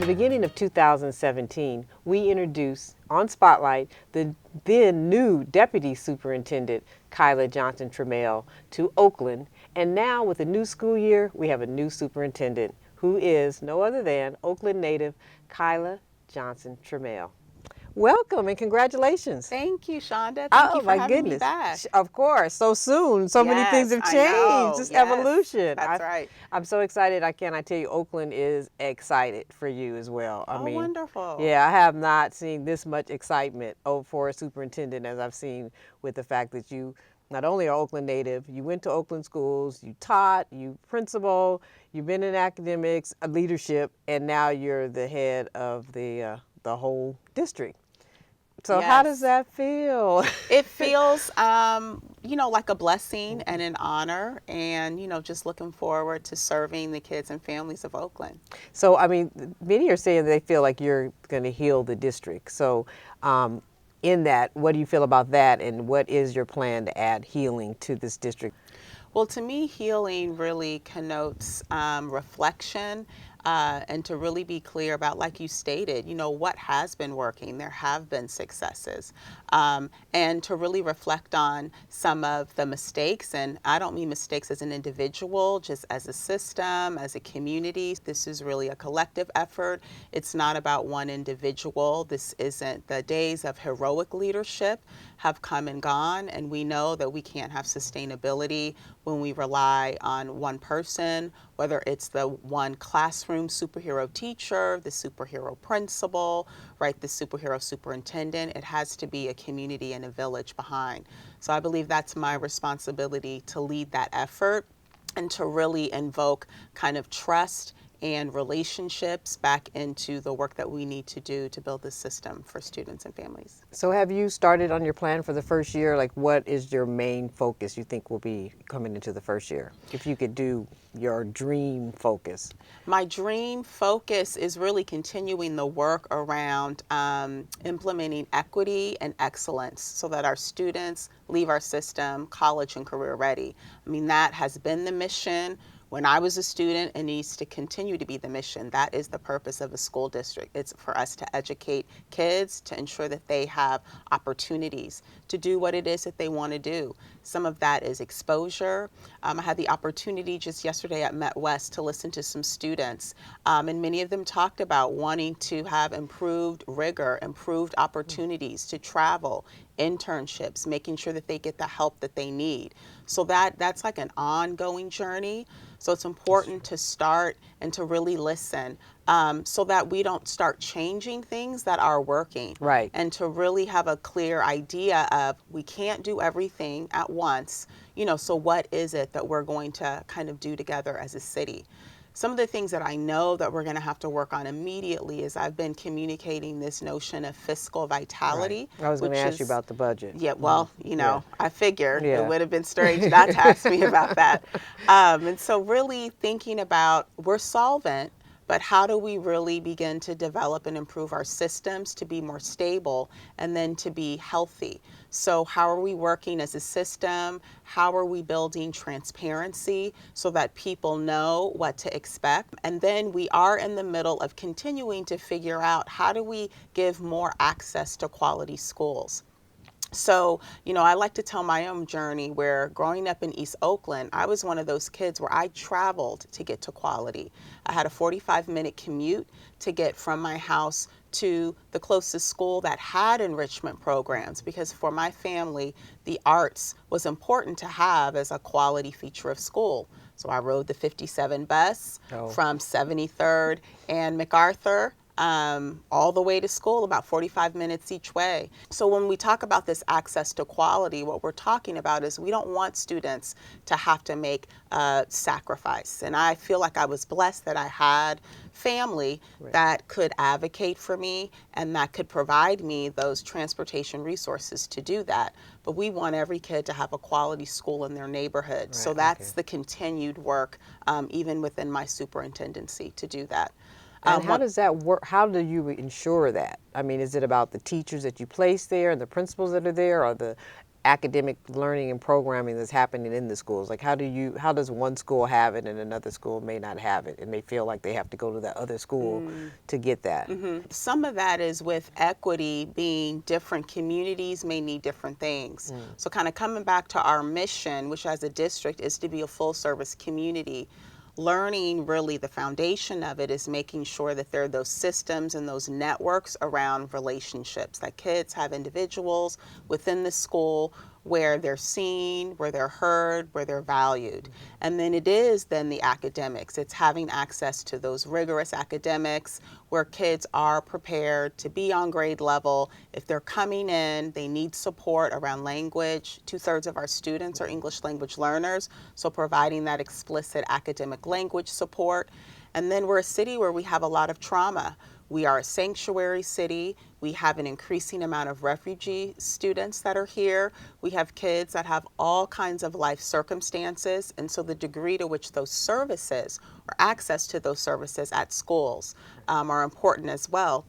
the beginning of 2017, we introduced on Spotlight the then new Deputy Superintendent, Kyla Johnson-Trammell, to Oakland. And now with a new school year, we have a new superintendent who is no other than Oakland native Kyla Johnson-Trammell. Welcome and congratulations. Thank you, Shonda. Thank Oh you for my having me goodness. back. Of course, so soon. So many things Yes, have I changed. know. This Yes, evolution. that's right. I'm so excited. I tell you, Oakland is excited for you as well. Oh, wonderful. Yeah, I have not seen this much excitement for a superintendent as I've seen with the fact that you not only are Oakland native, you went to Oakland schools, you taught, you principal, you've been in academics, leadership, and now you're the head of the whole district. So how does that feel? It feels, like a blessing and an honor, and, just looking forward to serving the kids and families of Oakland. So, many are saying they feel like you're going to heal the district. So, in that, what do you feel about that, and what is your plan to add healing to this district? Well, to me, healing really connotes reflection and to really be clear about, like you stated, what has been working. There have been successes. And to really reflect on some of the mistakes. And I don't mean mistakes as an individual, just as a system, as a community. This is really a collective effort. It's not about one individual. This isn't the days of heroic leadership have come and gone, and we know that we can't have sustainability when we rely on one person, whether it's the one classroom superhero teacher, the superhero principal, right, the superhero superintendent. It has to be a community and a village behind. So I believe that's my responsibility to lead that effort and to really invoke kind of trust and relationships back into the work that we need to do to build this system for students and families. So have you started on your plan for the first year? Like, what is your main focus you think will be coming into the first year? If you could do your dream focus. My dream focus is really continuing the work around implementing equity and excellence so that our students leave our system college and career ready. That has been the mission when I was a student and needs to continue to be the mission. That is the purpose of a school district. It's for us to educate kids, to ensure that they have opportunities to do what it is that they want to do. Some of that is exposure. I had the opportunity just yesterday at Met West to listen to some students, and many of them talked about wanting to have improved rigor, improved opportunities to travel, internships, making sure that they get the help that they need. So that's like an ongoing journey. So it's important to start and to really listen so that we don't start changing things that are working. Right. And to really have a clear idea of we can't do everything at once. So what is it that we're going to kind of do together as a city? Some of the things that I know that we're going to have to work on immediately is I've been communicating this notion of fiscal vitality. Right. I was going to ask you about the budget. Yeah, well, I figured it would have been strange Yeah. not to ask me about that. And so really thinking about, we're solvent, but how do we really begin to develop and improve our systems to be more stable and then to be healthy? So how are we working as a system? How are we building transparency so that people know what to expect? And then we are in the middle of continuing to figure out how do we give more access to quality schools. So, I like to tell my own journey where growing up in East Oakland, I was one of those kids where I traveled to get to quality. I had a 45-minute commute to get from my house to the closest school that had enrichment programs, because for my family, the arts was important to have as a quality feature of school. So I rode the 57 bus from 73rd and MacArthur all the way to school, about 45 minutes each way. So when we talk about this access to quality, what we're talking about is we don't want students to have to make a sacrifice. And I feel like I was blessed that I had family that could advocate for me and that could provide me those transportation resources to do that. But we want every kid to have a quality school in their neighborhood. So that's the continued work, even within my superintendency, to do that. And how does that work? How do you ensure that? Is it about the teachers that you place there and the principals that are there, or the academic learning and programming that's happening in the schools? Like how does one school have it and another school may not have it and they feel like they have to go to that other school to get that? Some of that is with equity being different communities may need different things. So kind of coming back to our mission, which as a district is to be a full service community, learning really the foundation of it is making sure that there are those systems and those networks around relationships, that kids have individuals within the school where they're seen, where they're heard, where they're valued. And then it is then the academics. It's having access to those rigorous academics where kids are prepared to be on grade level. If they're coming in, they need support around language. 2/3 of our students are English language learners, so providing that explicit academic language support. And then we're a city where we have a lot of trauma. We are a sanctuary city. We have an increasing amount of refugee students that are here. We have kids that have all kinds of life circumstances. And so the degree to which those services or access to those services at schools are important as well.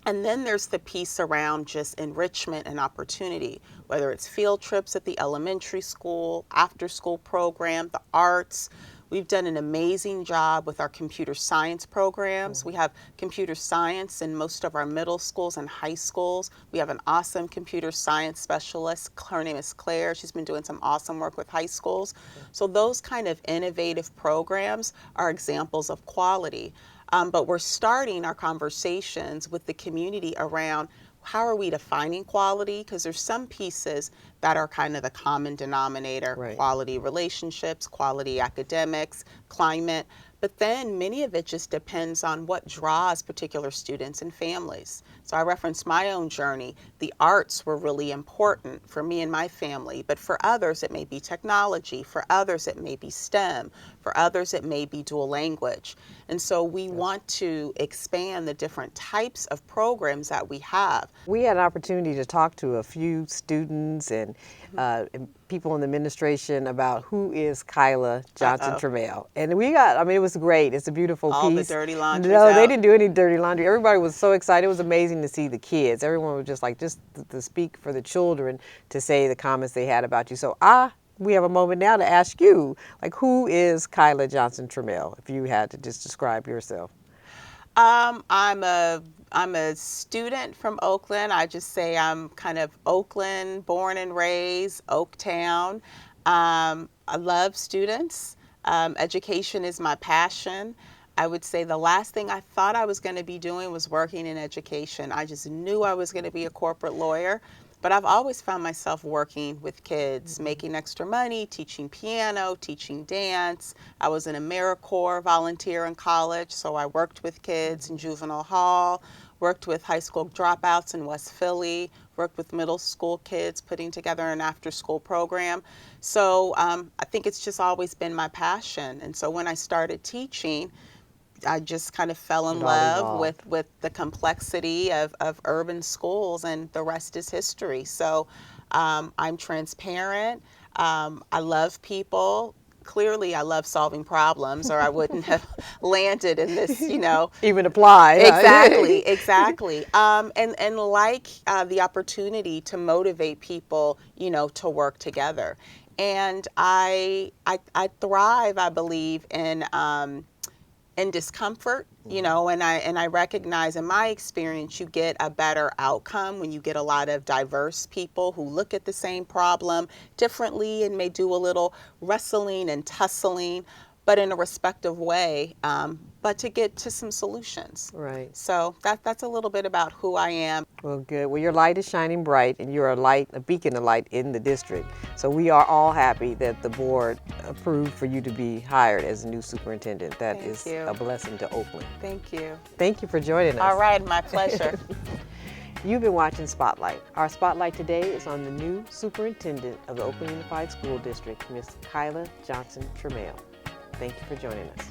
And then there's the piece around just enrichment and opportunity, whether it's field trips at the elementary school, after school program, the arts. We've done an amazing job with our computer science programs. We have computer science in most of our middle schools and high schools. We have an awesome computer science specialist. Her name is Claire. She's been doing some awesome work with high schools. So those kind of innovative programs are examples of quality. But we're starting our conversations with the community around how are we defining quality? Because there's some pieces that are kind of the common denominator, Right. Quality relationships, quality academics, climate. But then many of it just depends on what draws particular students and families. So I referenced my own journey. The arts were really important for me and my family, but for others it may be technology, for others it may be STEM, for others it may be dual language. And so we want to expand the different types of programs that we have. We had an opportunity to talk to a few students and people in the administration about who is Kyla Johnson-Trammell. And we got, I mean, it was great. It's a beautiful All piece. the dirty laundry. No, they didn't do any dirty laundry. Everybody was so excited. It was amazing to see the kids. Everyone was just like, just to speak for the children, to say the comments they had about you. So we have a moment now to ask you, like, who is Kyla Johnson-Trammell, if you had to just describe yourself? I'm a student from Oakland. I just say I'm kind of Oakland, born and raised, Oaktown. I love students. Education is my passion. I would say the last thing I thought I was going to be doing was working in education. I just knew I was going to be a corporate lawyer. But I've always found myself working with kids, making extra money, teaching piano, teaching dance. I was an AmeriCorps volunteer in college, so I worked with kids in juvenile hall, worked with high school dropouts in West Philly, worked with middle school kids, putting together an after-school program. So I think it's just always been my passion. And so when I started teaching, I just kind of fell in love with the complexity of urban schools, and the rest is history. So I'm transparent. I love people. Clearly, I love solving problems, or I wouldn't have landed in this, Even apply. Exactly. And like the opportunity to motivate people, to work together. And I thrive, I believe, in discomfort, and I recognize in my experience you get a better outcome when you get a lot of diverse people who look at the same problem differently and may do a little wrestling and tussling, but in a respectful way, but to get to some solutions. Right. So that's a little bit about who I am. Well, good. Well, your light is shining bright, and you're a beacon of light in the district. So we are all happy that the board approved for you to be hired as a new superintendent. That is a blessing to Oakland. Thank you. Thank you for joining us. All right, my pleasure. You've been watching Spotlight. Our spotlight today is on the new superintendent of the Oakland Unified School District, Ms. Kyla Johnson-Trammell. Thank you for joining us.